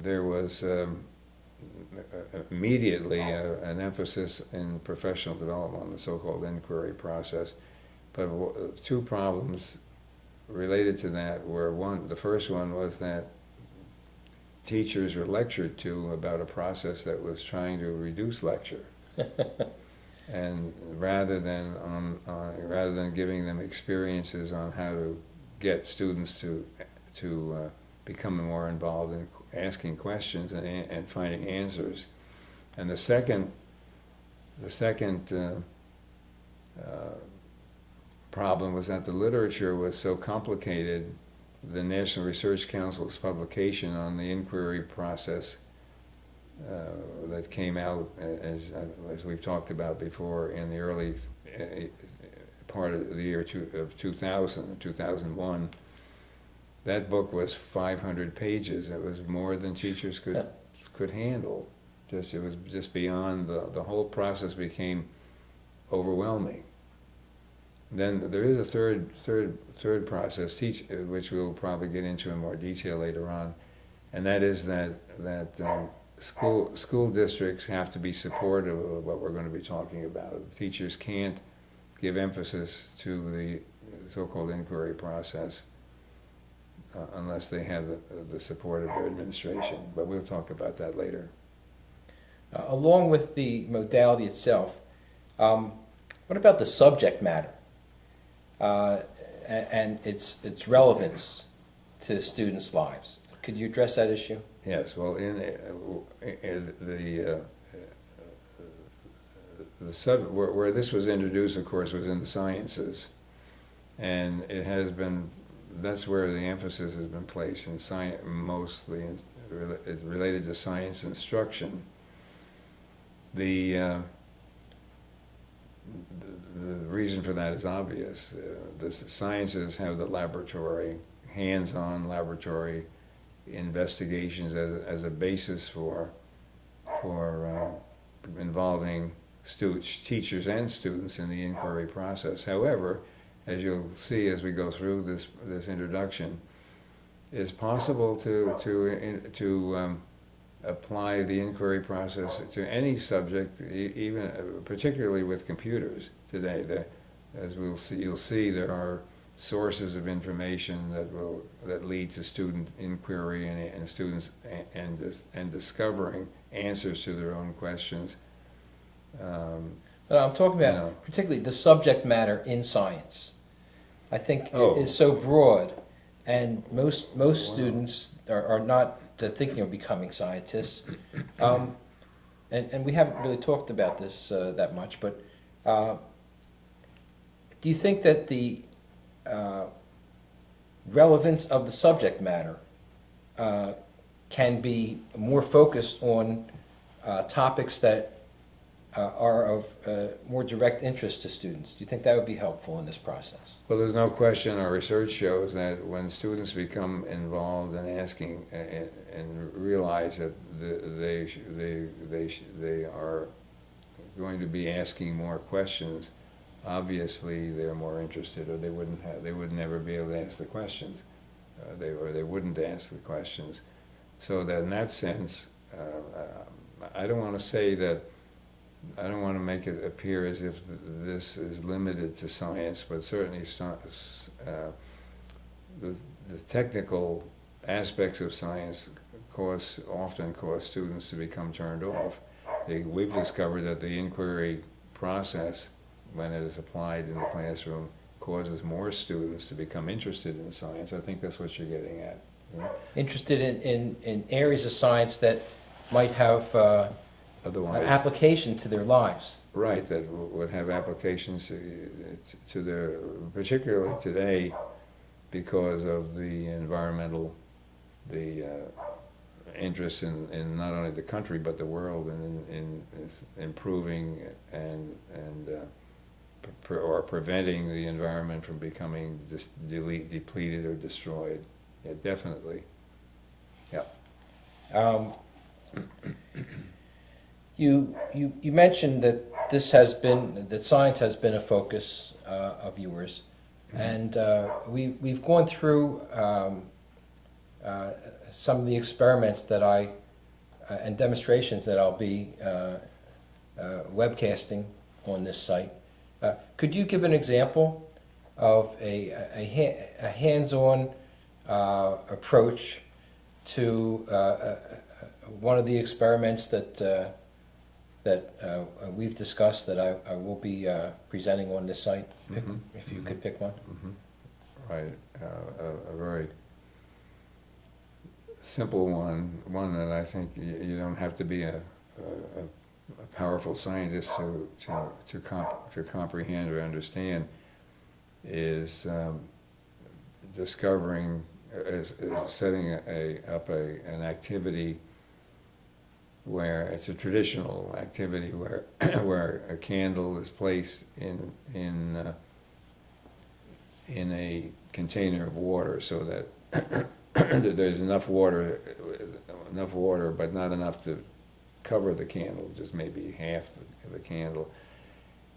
there was immediately an emphasis in professional development on the so-called inquiry process. But two problems related to that were, the first one was that teachers were lectured to about a process that was trying to reduce lecture. And rather than giving them experiences on how to get students to become more involved in asking questions and finding answers. And the second problem was that the literature was so complicated. The National Research Council's publication on the inquiry process that came out, as we've talked about before, in the early part of the year 2001, that book was 500 pages. It was more than teachers could handle. It was just beyond the whole process became overwhelming. Then there is a third process, which we'll probably get into in more detail later on, and that is that school districts have to be supportive of what we're going to be talking about. Teachers can't give emphasis to the so-called inquiry process unless they have the support of their administration. But we'll talk about that later. Along with the modality itself, what about the subject matter and its relevance to students' lives? Could you address that issue? Yes. Well, where this was introduced, of course, was in the sciences, and it has been. That's where the emphasis has been placed in science. Mostly, it's related to science instruction. The reason for that is obvious. The sciences have the laboratory, hands-on laboratory investigations as a basis for involving teachers and students in the inquiry process. However, as you'll see as we go through this introduction, it's possible to apply the inquiry process to any subject, even particularly with computers today. As you'll see, there are sources of information that lead to student inquiry and students and discovering answers to their own questions. But I'm talking about particularly the subject matter in science. I think it is so broad, and most students are not thinking of becoming scientists. And we haven't really talked about this that much, but do you think that the relevance of the subject matter can be more focused on topics that are of more direct interest to students? Do you think that would be helpful in this process? Well, there's no question. Our research shows that when students become involved in asking and realize that they are going to be asking more questions, obviously they're more interested, or they would never be able to ask the questions, they wouldn't ask the questions. So that in that sense, I don't want to say that. I don't want to make it appear as if this is limited to science, but certainly the technical aspects of science often cause students to become turned off. We've discovered that the inquiry process, when it is applied in the classroom, causes more students to become interested in science. I think that's what you're getting at. You know? Interested in areas of science that might have application to their lives. Right, that would have applications to their, particularly today, because of the environmental, interest in not only the country but the world, and in improving or preventing the environment from becoming depleted or destroyed. Yeah, definitely. Yeah. You mentioned that science has been a focus of yours, and we've gone through some of the experiments that and demonstrations that I'll be webcasting on this site. Could you give an example of a hands-on approach to one of the experiments that we've discussed that I will be presenting on this site? If you could pick one. Right, a very simple one that I think you don't have to be a powerful scientist to comprehend or understand, is discovering, setting up an activity where it's a traditional activity where where a candle is placed in a container of water, so that there's enough water, but not enough to cover the candle, just maybe half of the candle.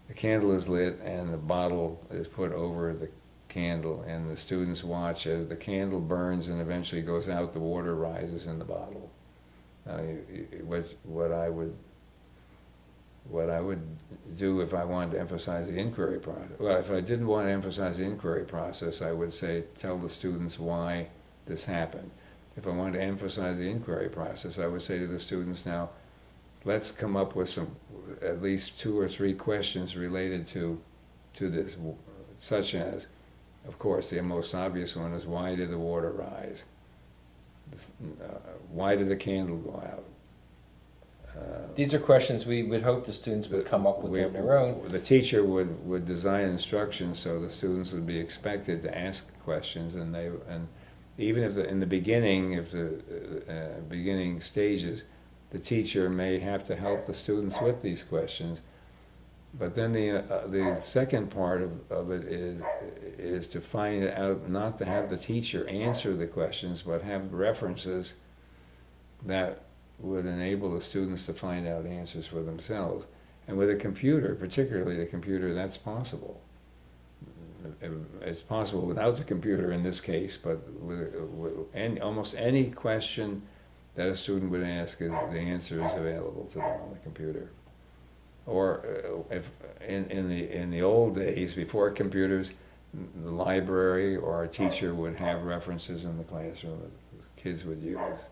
The candle is lit and the bottle is put over the candle, and the students watch as the candle burns and eventually goes out, the water rises in the bottle. What I would do if I wanted to emphasize the inquiry process, well, if I didn't want to emphasize the inquiry process, I would say, tell the students why this happened. If I wanted to emphasize the inquiry process, I would say to the students, now, let's come up with at least 2 or 3 questions related to this, such as, of course, the most obvious one is, why did the water rise? Why did the candle go out? These are questions we would hope the students would come up with on their own. The teacher would design instructions so the students would be expected to ask questions, and even if in the beginning, if the beginning stages, the teacher may have to help the students with these questions. But then the second part of it is to find out, not to have the teacher answer the questions, but have references that would enable the students to find out answers for themselves. And with a computer, particularly the computer, that's possible. It's possible without the computer in this case, but with almost any question that a student would ask, the answer is available to them on the computer. Or if in the old days, before computers, the library or a teacher would have references in the classroom that kids would use.